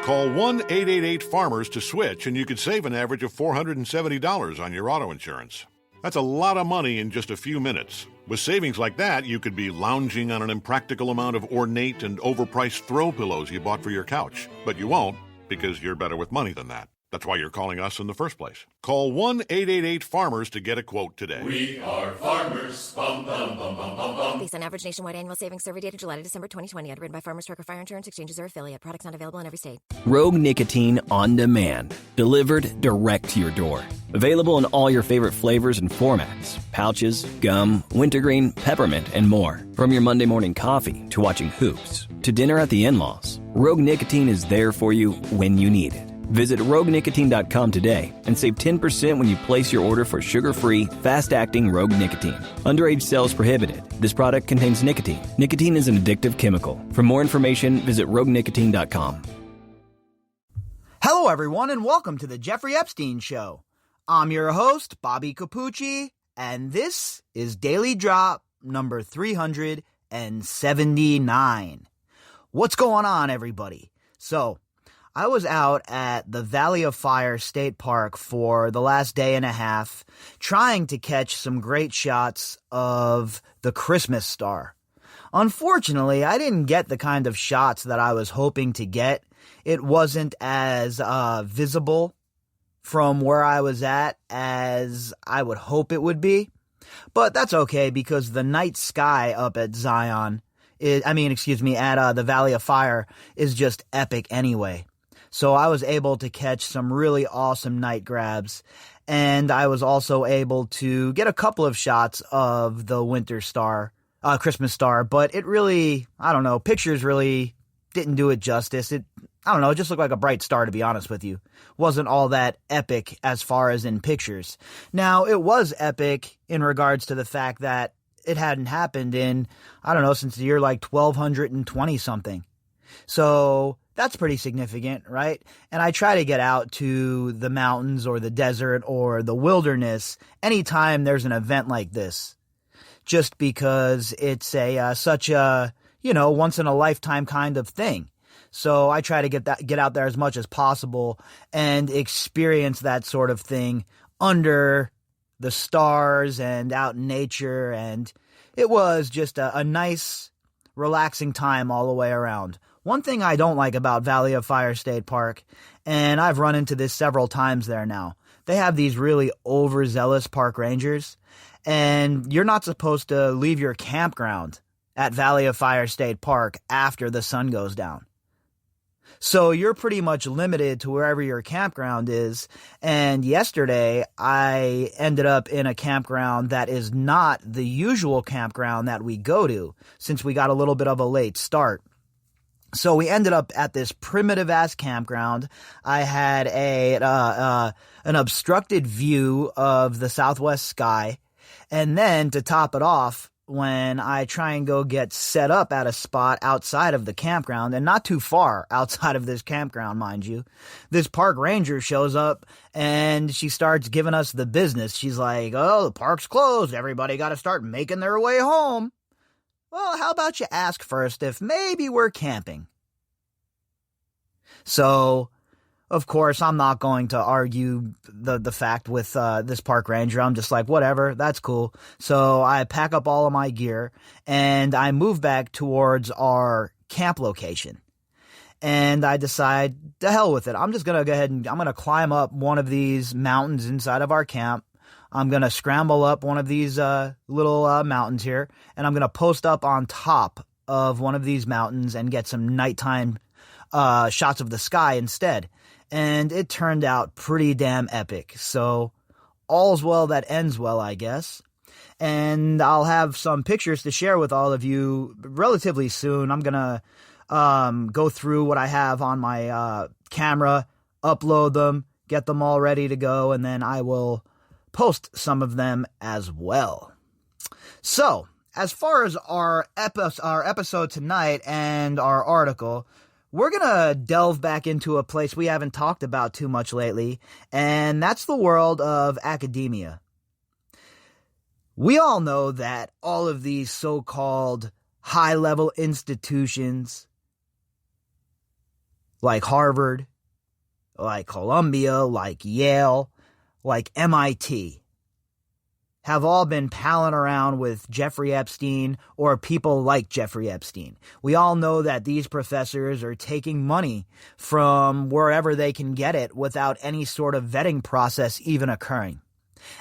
Call 1-888-FARMERS to switch, and you could save an average of $470 on your auto insurance. That's a lot of money in just a few minutes. With savings like that, you could be lounging on an impractical amount of ornate and overpriced throw pillows you bought for your couch. But you won't, because you're better with money than that. That's why you're calling us in the first place. Call 1-888-FARMERS to get a quote today. We are farmers. Bum, bum, bum, bum, bum, bum. Based on average nationwide annual savings survey data July to December 2020. Underwritten by Farmers Trucker Fire Insurance Exchanges or affiliate. Products not available in every state. Rogue Nicotine on demand. Delivered direct to your door. Available in all your favorite flavors and formats. Pouches, gum, wintergreen, peppermint, and more. From your Monday morning coffee to watching hoops to dinner at the in-laws. Rogue Nicotine is there for you when you need it. Visit RogueNicotine.com today and save 10% when you place your order for sugar-free, fast-acting Rogue Nicotine. Underage sales prohibited. This product contains nicotine. Nicotine is an addictive chemical. For more information, visit RogueNicotine.com. Hello, everyone, and welcome to the Jeffrey Epstein Show. I'm your host, Bobbycapucci, and this is Daily Drop number 379. What's going on, everybody? So, I was out at the Valley of Fire State Park for the last day and a half, trying to catch some great shots of the Christmas star. Unfortunately, I didn't get the kind of shots that I was hoping to get. It wasn't as visible from where I was at as I would hope it would be. But that's okay, because the night sky up at at the Valley of Fire is just epic anyway. So I was able to catch some really awesome night grabs, and I was also able to get a couple of shots of the Christmas star, but it really, pictures really didn't do it justice. It just looked like a bright star, to be honest with you. Wasn't all that epic as far as in pictures. Now, it was epic in regards to the fact that it hadn't happened in, since the year like 1220 something. So that's pretty significant, right? And I try to get out to the mountains or the desert or the wilderness anytime there's an event like this, just because it's such a once in a lifetime kind of thing. So I try to get out there as much as possible and experience that sort of thing under the stars and out in nature. And it was just a nice, relaxing time all the way around. One thing I don't like about Valley of Fire State Park, and I've run into this several times there now, they have these really overzealous park rangers, and you're not supposed to leave your campground at Valley of Fire State Park after the sun goes down. So you're pretty much limited to wherever your campground is. And yesterday, I ended up in a campground that is not the usual campground that we go to, since we got a little bit of a late start. So we ended up at this primitive-ass campground. I had an obstructed view of the southwest sky. And then, to top it off, when I try and go get set up at a spot outside of the campground, and not too far outside of this campground, mind you, this park ranger shows up and she starts giving us the business. She's like, "Oh, the park's closed. Everybody got to start making their way home." Well, how about you ask first if maybe we're camping? So, of course, I'm not going to argue the fact with this park ranger. I'm just like, whatever, that's cool. So I pack up all of my gear and I move back towards our camp location. And I decide, to hell with it. I'm just going to go ahead and I'm going to climb up one of these mountains inside of our camp. I'm going to scramble up one of these little mountains here, and I'm going to post up on top of one of these mountains and get some nighttime shots of the sky instead. And it turned out pretty damn epic. So all's well that ends well, I guess. And I'll have some pictures to share with all of you relatively soon. I'm going to go through what I have on my camera, upload them, get them all ready to go, and then I will post some of them as well. So, as far as our episode tonight and our article, we're going to delve back into a place we haven't talked about too much lately, and that's the world of academia. We all know that all of these so-called high-level institutions, like Harvard, like Columbia, like Yale, like MIT, have all been palling around with Jeffrey Epstein or people like Jeffrey Epstein. We all know that these professors are taking money from wherever they can get it without any sort of vetting process even occurring.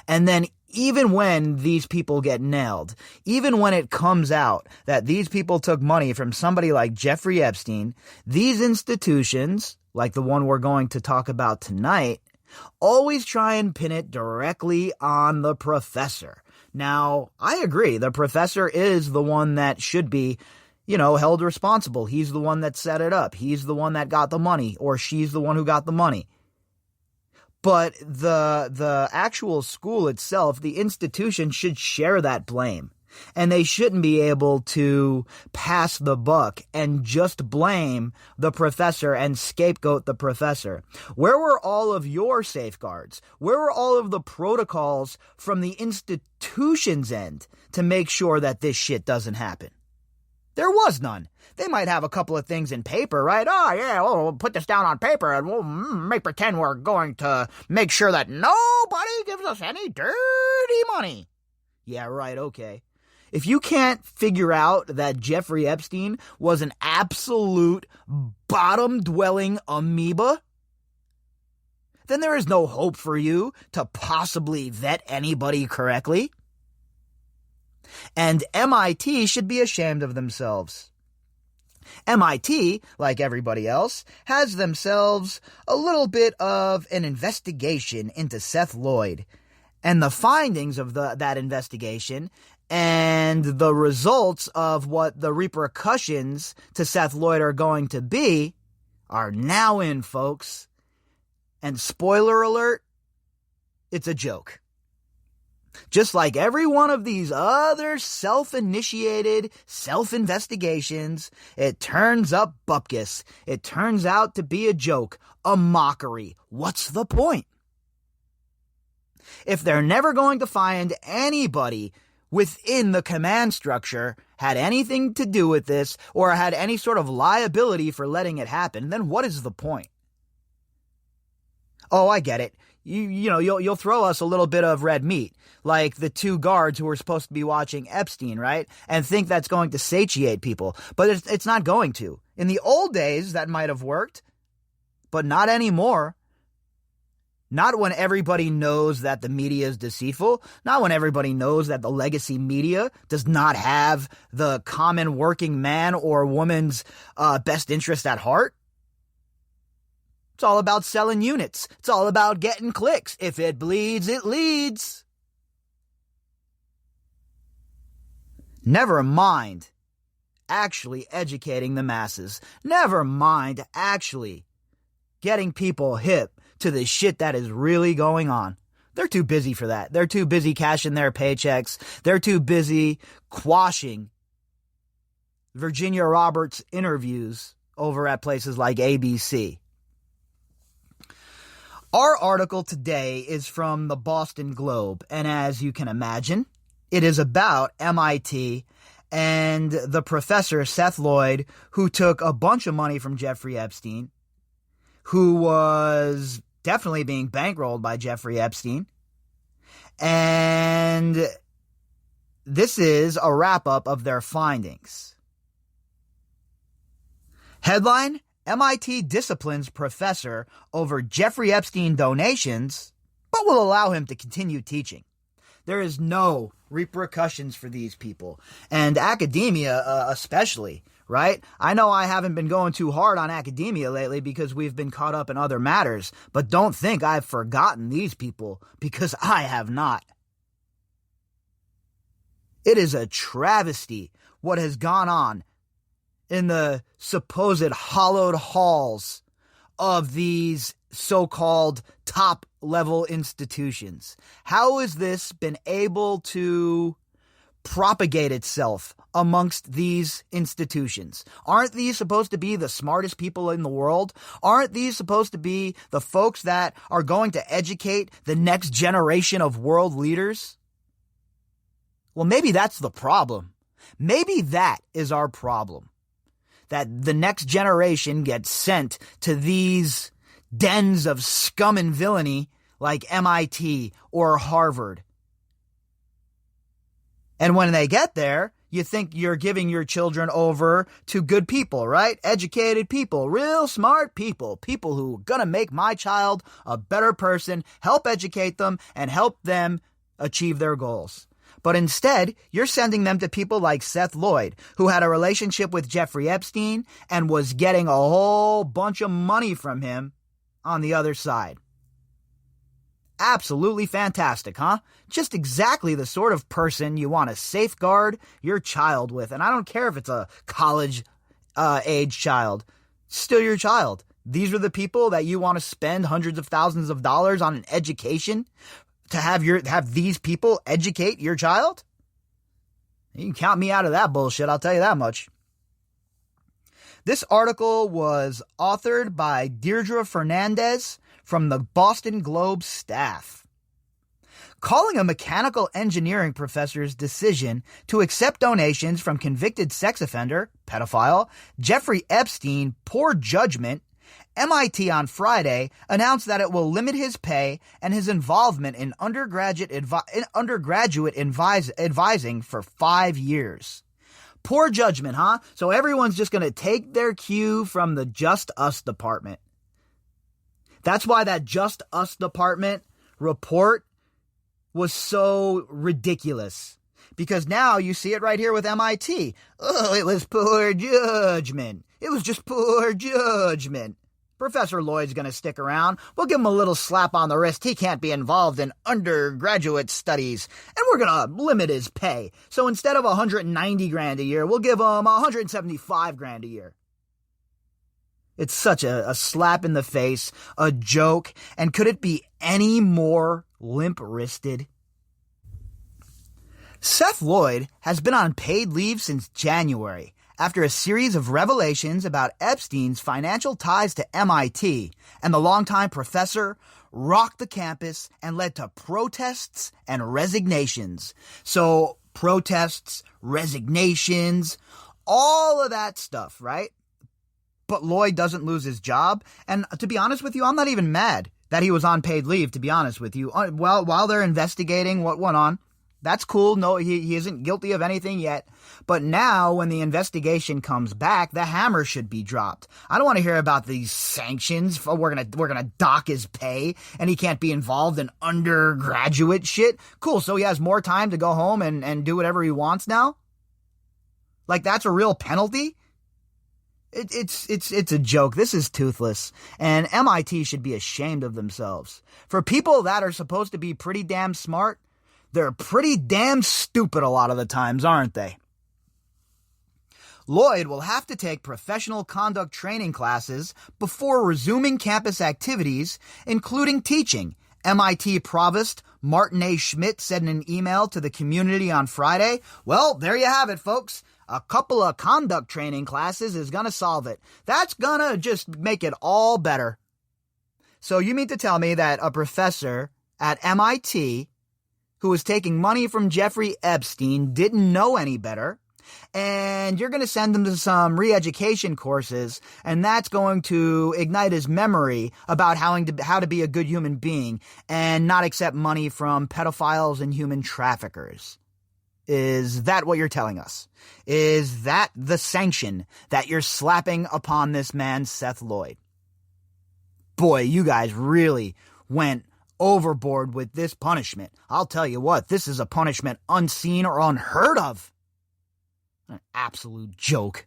And then even when these people get nailed, even when it comes out that these people took money from somebody like Jeffrey Epstein, these institutions, like the one we're going to talk about tonight, always try and pin it directly on the professor. Now, I agree. The professor is the one that should be, held responsible. He's the one that set it up. He's the one that got the money, or she's the one who got the money. But the actual school itself, the institution, should share that blame. And they shouldn't be able to pass the buck and just blame the professor and scapegoat the professor. Where were all of your safeguards? Where were all of the protocols from the institution's end to make sure that this shit doesn't happen? There was none. They might have a couple of things in paper, right? Oh, yeah, we'll put this down on paper and we'll make pretend we're going to make sure that nobody gives us any dirty money. Yeah, right, okay. If you can't figure out that Jeffrey Epstein was an absolute bottom-dwelling amoeba, then there is no hope for you to possibly vet anybody correctly. And MIT should be ashamed of themselves. MIT, like everybody else, has themselves a little bit of an investigation into Seth Lloyd. And the findings of that investigation and the results of what the repercussions to Seth Lloyd are going to be are now in, folks. And spoiler alert, it's a joke. Just like every one of these other self-initiated self-investigations, it turns up bupkis. It turns out to be a joke, a mockery. What's the point? If they're never going to find anybody within the command structure had anything to do with this or had any sort of liability for letting it happen, then what is the point? Oh, I get it. You'll throw us a little bit of red meat, like the two guards who were supposed to be watching Epstein, right? And think that's going to satiate people. But it's not going to. In the old days, that might have worked, but not anymore. Not when everybody knows that the media is deceitful. Not when everybody knows that the legacy media does not have the common working man or woman's best interest at heart. It's all about selling units. It's all about getting clicks. If it bleeds, it leads. Never mind actually educating the masses. Never mind actually getting people hip to the shit that is really going on. They're too busy for that. They're too busy cashing their paychecks. They're too busy quashing Virginia Roberts interviews over at places like ABC. Our article today is from the Boston Globe, and as you can imagine, it is about MIT and the professor Seth Lloyd, who took a bunch of money from Jeffrey Epstein, who was definitely being bankrolled by Jeffrey Epstein. And this is a wrap-up of their findings. Headline: MIT disciplines professor over Jeffrey Epstein donations, but will allow him to continue teaching. There is no repercussions for these people, and academia especially, right? I know I haven't been going too hard on academia lately because we've been caught up in other matters, but don't think I've forgotten these people, because I have not. It is a travesty what has gone on in the supposed hallowed halls of these so-called top-level institutions. How has this been able to propagate itself amongst these institutions? Aren't these supposed to be the smartest people in the world? Aren't these supposed to be the folks that are going to educate the next generation of world leaders? Well, maybe that's the problem. Maybe that is our problem. that the next generation gets sent to these dens of scum and villainy like MIT or Harvard. And when they get there, you think you're giving your children over to good people, right? Educated people, real smart people, people who are going to make my child a better person, help educate them, and help them achieve their goals. But instead, you're sending them to people like Seth Lloyd, who had a relationship with Jeffrey Epstein and was getting a whole bunch of money from him on the other side. Absolutely fantastic, huh? Just exactly the sort of person you want to safeguard your child with. And I don't care if it's a college age child. Still your child. These are the people that you want to spend hundreds of thousands of dollars on an education to have these people educate your child? You can count me out of that bullshit, I'll tell you that much. This article was authored by Deirdre Fernandez from the Boston Globe staff. Calling a mechanical engineering professor's decision to accept donations from convicted sex offender, pedophile, Jeffrey Epstein poor judgment, MIT on Friday announced that it will limit his pay and his involvement in undergraduate advising for 5 years. Poor judgment, huh? So everyone's just going to take their cue from the Just Us department. That's why that Just Us department report was so ridiculous. Because now you see it right here with MIT. Oh, it was poor judgment. It was just poor judgment. Professor Lloyd's going to stick around. We'll give him a little slap on the wrist. He can't be involved in undergraduate studies. And we're going to limit his pay. So instead of $190,000 a year, we'll give him $175,000 a year. It's such a slap in the face, a joke. And could it be any more limp-wristed? Seth Lloyd has been on paid leave since January, after a series of revelations about Epstein's financial ties to MIT, and the longtime professor rocked the campus and led to protests and resignations. So, protests, resignations, all of that stuff, right? But Lloyd doesn't lose his job, and to be honest with you, I'm not even mad that he was on paid leave, to be honest with you. While they're investigating what went on, that's cool. No, he isn't guilty of anything yet. But now, when the investigation comes back, the hammer should be dropped. I don't want to hear about these sanctions. We're gonna dock his pay, and he can't be involved in undergraduate shit. Cool. So he has more time to go home and do whatever he wants now. Like that's a real penalty. It's a joke. This is toothless, and MIT should be ashamed of themselves. For people that are supposed to be pretty damn smart, they're pretty damn stupid a lot of the times, aren't they? Lloyd will have to take professional conduct training classes before resuming campus activities, including teaching. MIT Provost Martin A. Schmidt said in an email to the community on Friday. Well, there you have it, folks. A couple of conduct training classes is going to solve it. That's going to just make it all better. So you mean to tell me that a professor at MIT who was taking money from Jeffrey Epstein didn't know any better, and you're going to send him to some re-education courses, and that's going to ignite his memory about how to be a good human being and not accept money from pedophiles and human traffickers? Is that what you're telling us? Is that the sanction that you're slapping upon this man, Seth Lloyd? Boy, you guys really went overboard with this punishment. I'll tell you what, this is a punishment unseen or unheard of. An absolute joke.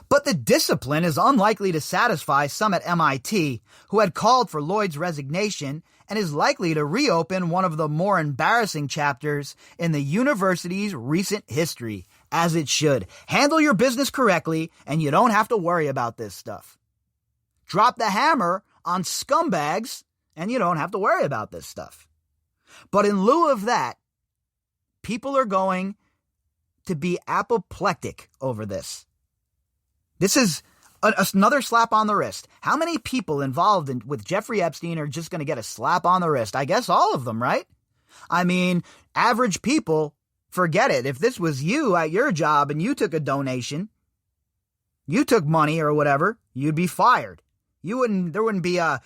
But the discipline is unlikely to satisfy some at MIT who had called for Lloyd's resignation and is likely to reopen one of the more embarrassing chapters in the university's recent history, as it should. Handle your business correctly and you don't have to worry about this stuff. Drop the hammer on scumbags, and you don't have to worry about this stuff. But in lieu of that, people are going to be apoplectic over this. This is another slap on the wrist. How many people involved with Jeffrey Epstein are just going to get a slap on the wrist? I guess all of them, right? I mean, average people Forget it. If this was you at your job and you took a donation, you took money or whatever, you'd be fired. There wouldn't be a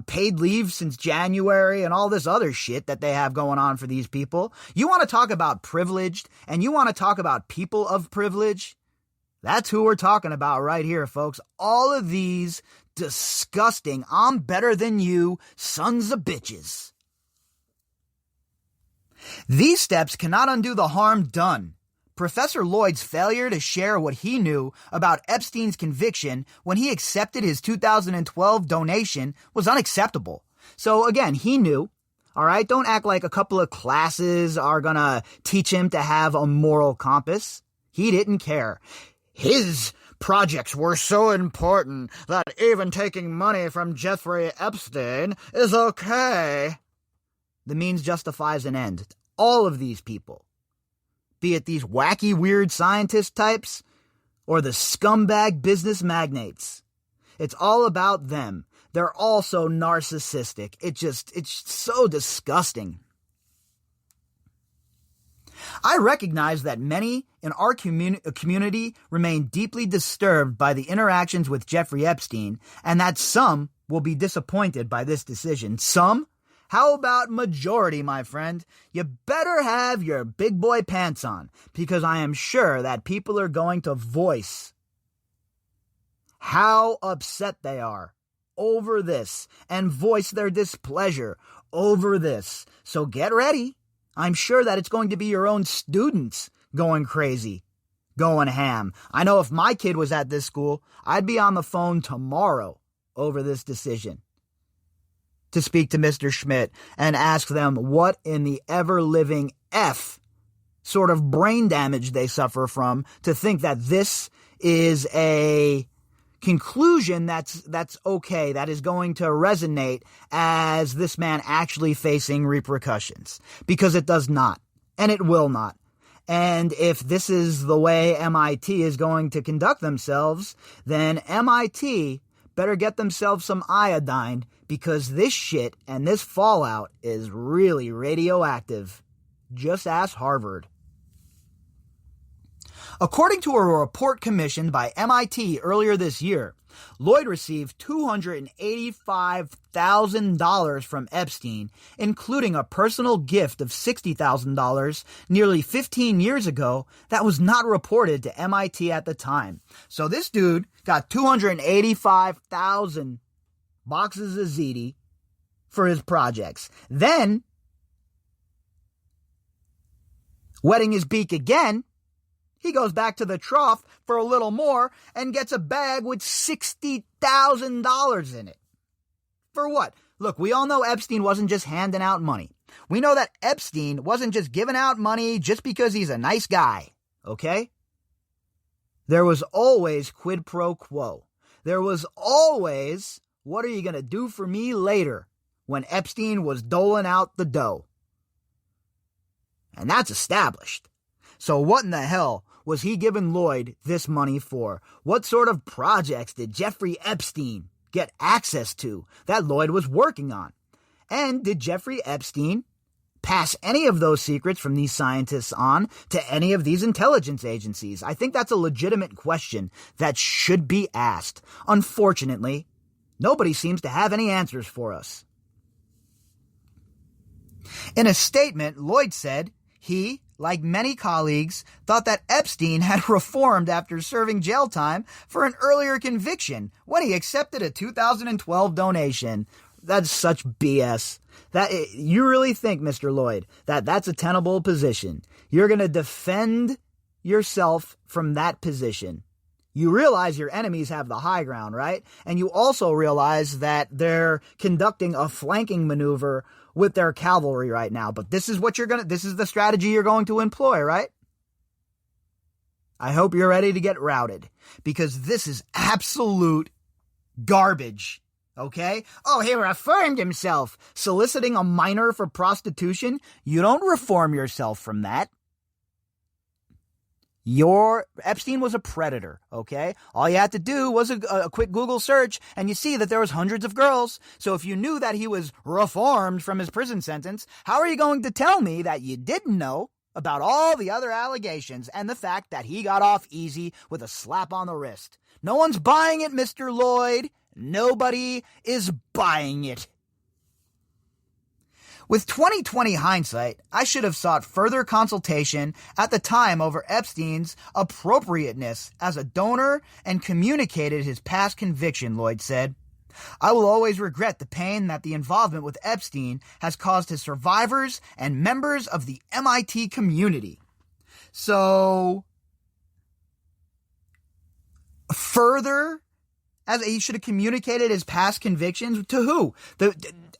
paid leave since January and all this other shit that they have going on for these people. You want to talk about privileged and you want to talk about people of privilege? That's who we're talking about right here, folks. All of these disgusting, I'm better than you, sons of bitches. These steps cannot undo the harm done. Professor Lloyd's failure to share what he knew about Epstein's conviction when he accepted his 2012 donation was unacceptable. So again, he knew. All right, don't act like a couple of classes are gonna teach him to have a moral compass. He didn't care. His projects were so important that even taking money from Jeffrey Epstein is okay. The means justifies an end. All of these people, be it these wacky, weird scientist types or the scumbag business magnates, it's all about them. They're all so narcissistic. It's so disgusting. I recognize that many in our community remain deeply disturbed by the interactions with Jeffrey Epstein, and that some will be disappointed by this decision. Some? How about majority, my friend? You better have your big boy pants on, because I am sure that people are going to voice how upset they are over this and voice their displeasure over this. So get ready. I'm sure that it's going to be your own students going crazy, going ham. I know if my kid was at this school, I'd be on the phone tomorrow over this decision to speak to Mr. Schmidt and ask them what in the ever-living F sort of brain damage they suffer from to think that this is a conclusion that's okay, that is going to resonate as this man actually facing repercussions. Because it does not, and it will not. And if this is the way MIT is going to conduct themselves, then MIT better get themselves some iodine, because this shit and this fallout is really radioactive. Just ask Harvard. According to a report commissioned by MIT earlier this year, Lloyd received $285,000 from Epstein, including a personal gift of $60,000 nearly 15 years ago that was not reported to MIT at the time. So this dude got 285,000 boxes of ziti for his projects. Then, wetting his beak again, he goes back to the trough for a little more and gets a bag with $60,000 in it. For what? Look, we all know Epstein wasn't just handing out money. We know that Epstein wasn't just giving out money just because he's a nice guy, okay? There was always quid pro quo. There was always, what are you going to do for me later, when Epstein was doling out the dough. And that's established. So what in the hell was he giving Lloyd this money for? What sort of projects did Jeffrey Epstein get access to that Lloyd was working on? And did Jeffrey Epstein pass any of those secrets from these scientists on to any of these intelligence agencies? I think that's a legitimate question that should be asked. Unfortunately, nobody seems to have any answers for us. In a statement, Lloyd said he, like many colleagues, thought that Epstein had reformed after serving jail time for an earlier conviction when he accepted a 2012 donation. That's such BS. That you really think, Mr. Lloyd, that that's a tenable position? You're going to defend yourself from that position. You realize your enemies have the high ground, right? And you also realize that they're conducting a flanking maneuver with their cavalry right now. But this is this is the strategy you're going to employ, right? I hope you're ready to get routed, because this is absolute garbage. Okay? Oh, he reformed himself. Soliciting a minor for prostitution? You don't reform yourself from that. Epstein was a predator, okay? All you had to do was a quick Google search, and you see that there was hundreds of girls. So if you knew that he was reformed from his prison sentence, how are you going to tell me that you didn't know about all the other allegations and the fact that he got off easy with a slap on the wrist. No one's buying it, Mr. Lloyd. Nobody is buying it. With 20/20 hindsight, I should have sought further consultation at the time over Epstein's appropriateness as a donor and communicated his past conviction, Lloyd said. I will always regret the pain that the involvement with Epstein has caused his survivors and members of the MIT community. So, further, as he should have communicated his past convictions to who?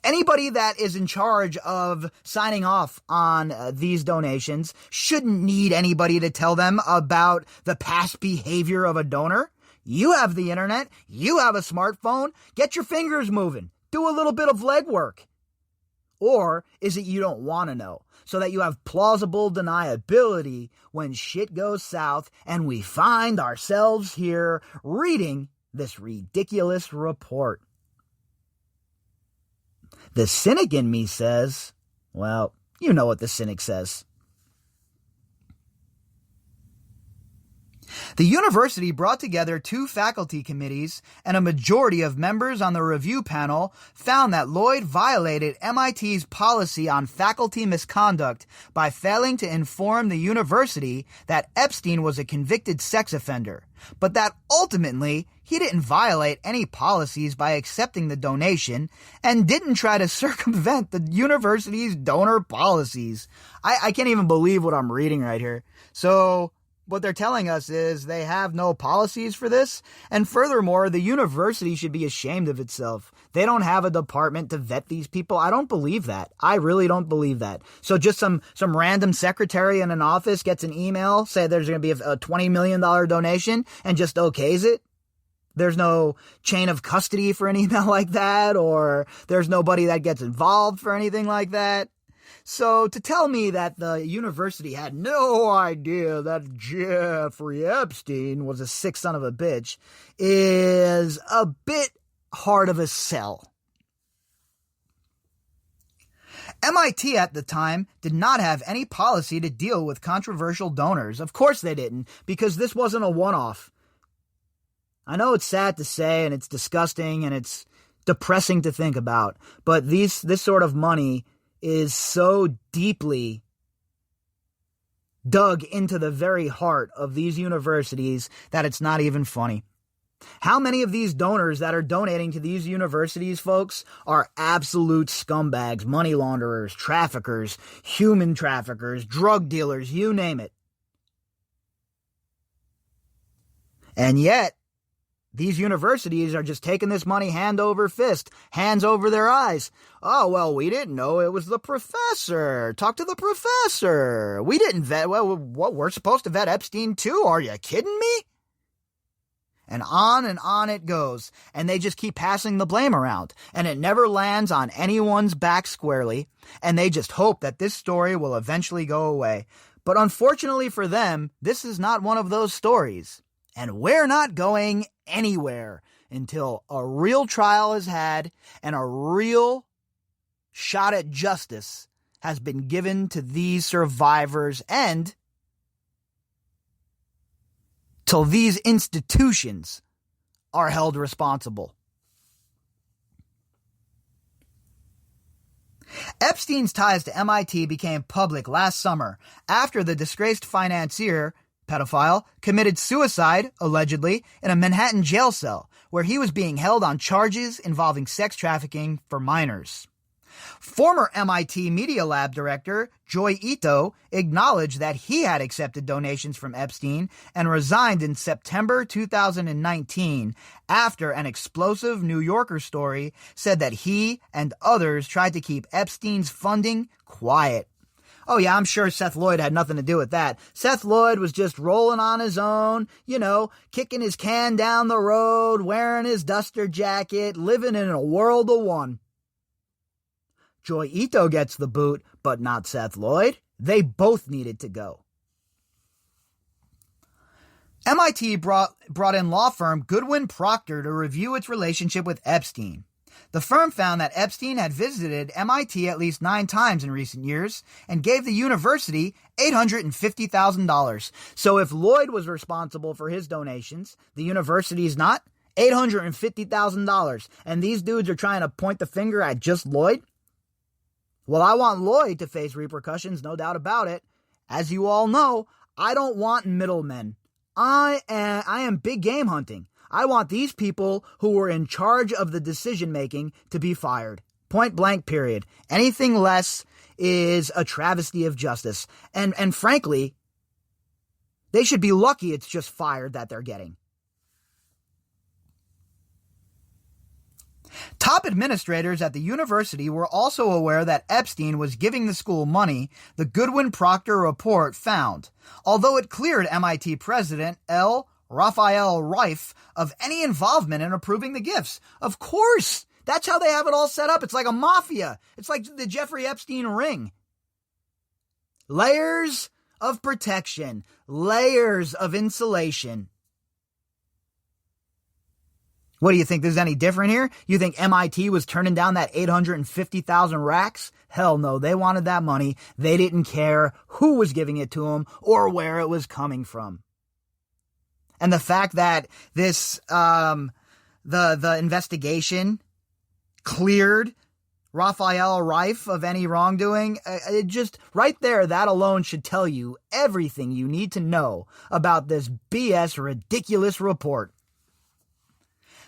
Anybody that is in charge of signing off on these donations shouldn't need anybody to tell them about the past behavior of a donor. You have the internet. You have a smartphone. Get your fingers moving. Do a little bit of legwork. Or is it you don't want to know, so that you have plausible deniability when shit goes south and we find ourselves here reading this ridiculous report? The cynic in me says, well, you know what the cynic says. The university brought together 2 faculty committees, and a majority of members on the review panel found that Lloyd violated MIT's policy on faculty misconduct by failing to inform the university that Epstein was a convicted sex offender, but that ultimately he didn't violate any policies by accepting the donation and didn't try to circumvent the university's donor policies. I can't even believe what I'm reading right here. So what they're telling us is they have no policies for this, and furthermore, the university should be ashamed of itself. They don't have a department to vet these people. I don't believe that. I really don't believe that. So just some random secretary in an office gets an email, say there's going to be a $20 million donation, and just okays it? There's no chain of custody for an email like that, or there's nobody that gets involved for anything like that. So to tell me that the university had no idea that Jeffrey Epstein was a sick son of a bitch is a bit hard of a sell. MIT at the time did not have any policy to deal with controversial donors. Of course they didn't, because this wasn't a one-off. I know it's sad to say, and it's disgusting, and it's depressing to think about, but this sort of money is so deeply dug into the very heart of these universities that it's not even funny. How many of these donors that are donating to these universities, folks, are absolute scumbags, money launderers, traffickers, human traffickers, drug dealers, you name it. And yet, these universities are just taking this money hand over fist, hands over their eyes. Oh, well, we didn't know it was the professor. Talk to the professor. We didn't vet. Well, what, we're supposed to vet Epstein too? Are you kidding me? And on it goes. And they just keep passing the blame around. And it never lands on anyone's back squarely. And they just hope that this story will eventually go away. But unfortunately for them, this is not one of those stories. And we're not going anywhere until a real trial is had and a real shot at justice has been given to these survivors, and till these institutions are held responsible. Epstein's ties to MIT became public last summer after the disgraced financier, pedophile, committed suicide, allegedly, in a Manhattan jail cell where he was being held on charges involving sex trafficking for minors. Former MIT Media Lab director Joy Ito acknowledged that he had accepted donations from Epstein and resigned in September 2019 after an explosive New Yorker story said that he and others tried to keep Epstein's funding quiet. Oh yeah, I'm sure Seth Lloyd had nothing to do with that. Seth Lloyd was just rolling on his own, kicking his can down the road, wearing his duster jacket, living in a world of one. Joy Ito gets the boot, but not Seth Lloyd. They both needed to go. MIT brought in law firm Goodwin Procter to review its relationship with Epstein. The firm found that Epstein had visited MIT at least 9 times in recent years and gave the university $850,000. So if Lloyd was responsible for his donations, the university's not? $850,000. And these dudes are trying to point the finger at just Lloyd? Well, I want Lloyd to face repercussions, no doubt about it. As you all know, I don't want middlemen. I am big game hunting. I want these people who were in charge of the decision-making to be fired. Point blank, period. Anything less is a travesty of justice. And frankly, they should be lucky it's just fired that they're getting. Top administrators at the university were also aware that Epstein was giving the school money, the Goodwin-Procter report found, although it cleared MIT president L. Raphael Reif of any involvement in approving the gifts. Of course! That's how they have it all set up. It's like a mafia. It's like the Jeffrey Epstein ring. Layers of protection. Layers of insulation. What do you think? There's any different here? You think MIT was turning down that 850,000 racks? Hell no, they wanted that money. They didn't care who was giving it to them or where it was coming from. And the fact that this, the investigation cleared Raphael Reif of any wrongdoing, it just, right there, that alone should tell you everything you need to know about this BS ridiculous report.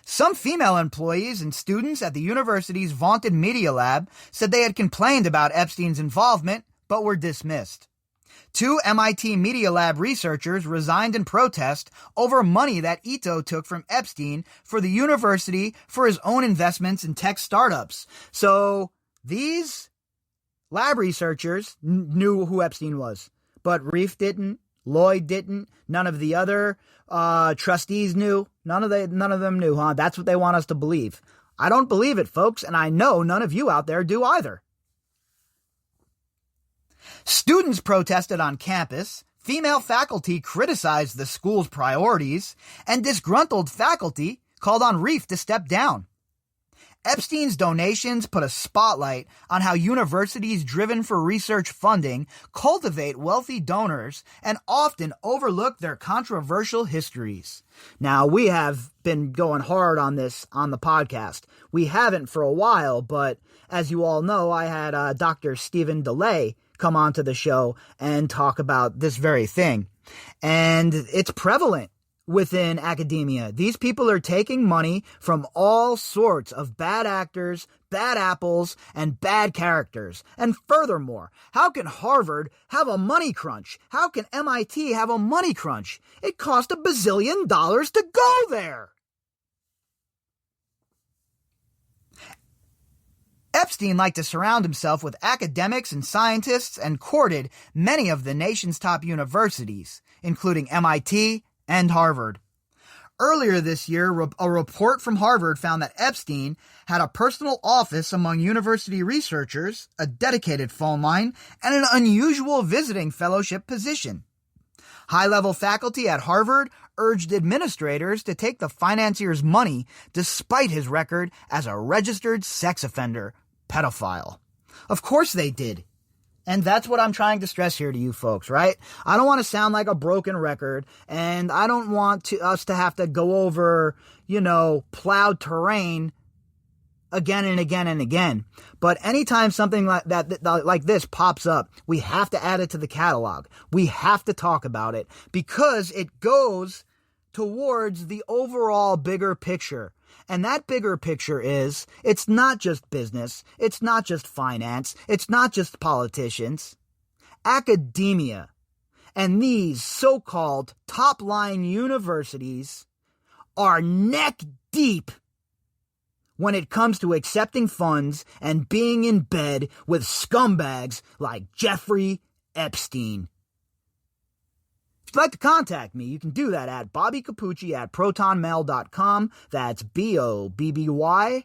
Some female employees and students at the university's vaunted media lab said they had complained about Epstein's involvement, but were dismissed. 2 MIT Media Lab researchers resigned in protest over money that Ito took from Epstein for the university for his own investments in tech startups. So these lab researchers knew who Epstein was, but Reif didn't, Lloyd didn't, none of the other trustees knew, none of them knew, huh? That's what they want us to believe. I don't believe it, folks, and I know none of you out there do either. Students protested on campus, female faculty criticized the school's priorities, and disgruntled faculty called on Reif to step down. Epstein's donations put a spotlight on how universities driven for research funding cultivate wealthy donors and often overlook their controversial histories. Now, we have been going hard on this on the podcast. We haven't for a while, but as you all know, I had Dr. Stephen DeLay come onto the show and talk about this very thing. And it's prevalent within academia. These people are taking money from all sorts of bad actors, bad apples, and bad characters. And furthermore, how can Harvard have a money crunch? How can MIT have a money crunch? It cost $1 bazillion to go there. Epstein liked to surround himself with academics and scientists and courted many of the nation's top universities, including MIT and Harvard. Earlier this year, a report from Harvard found that Epstein had a personal office among university researchers, a dedicated phone line, and an unusual visiting fellowship position. High-level faculty at Harvard urged administrators to take the financier's money despite his record as a registered sex offender pedophile. Of course they did. And that's what I'm trying to stress here to you folks, right? I don't want to sound like a broken record, and I don't want us to have to go over, plowed terrain again and again and again. But anytime something like this pops up, we have to add it to the catalog. We have to talk about it because it goes towards the overall bigger picture. And that bigger picture is, it's not just business, it's not just finance, it's not just politicians. Academia and these so-called top-line universities are neck deep when it comes to accepting funds and being in bed with scumbags like Jeffrey Epstein. If you'd like to contact me, you can do that at Bobbycapucci at protonmail.com. That's BOBBYCAPUCCI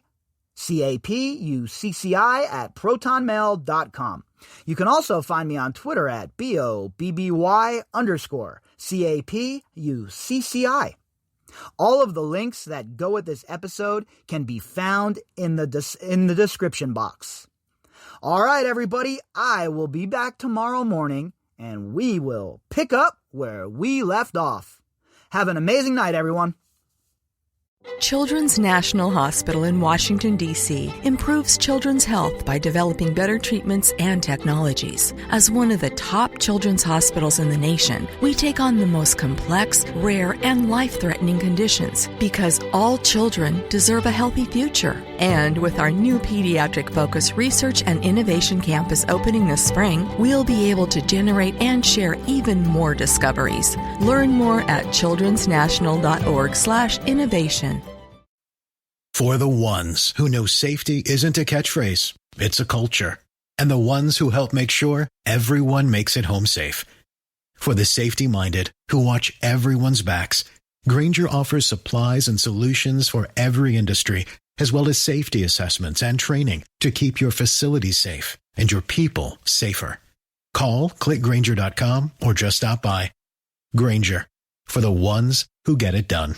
at protonmail.com. You can also find me on Twitter at BOBBY_CAPUCCI. All of the links that go with this episode can be found in the description box. All right, everybody, I will be back tomorrow morning, and we will pick up where we left off. Have an amazing night, everyone. Children's National Hospital in Washington, D.C. improves children's health by developing better treatments and technologies. As one of the top children's hospitals in the nation, we take on the most complex, rare, and life-threatening conditions because all children deserve a healthy future. And with our new pediatric-focused research and innovation campus opening this spring, we'll be able to generate and share even more discoveries. Learn more at childrensnational.org/innovation. For the ones who know safety isn't a catchphrase, it's a culture. And the ones who help make sure everyone makes it home safe. For the safety-minded who watch everyone's backs, Grainger offers supplies and solutions for every industry, as well as safety assessments and training to keep your facilities safe and your people safer. Call, click Grainger.com, or just stop by. Grainger, for the ones who get it done.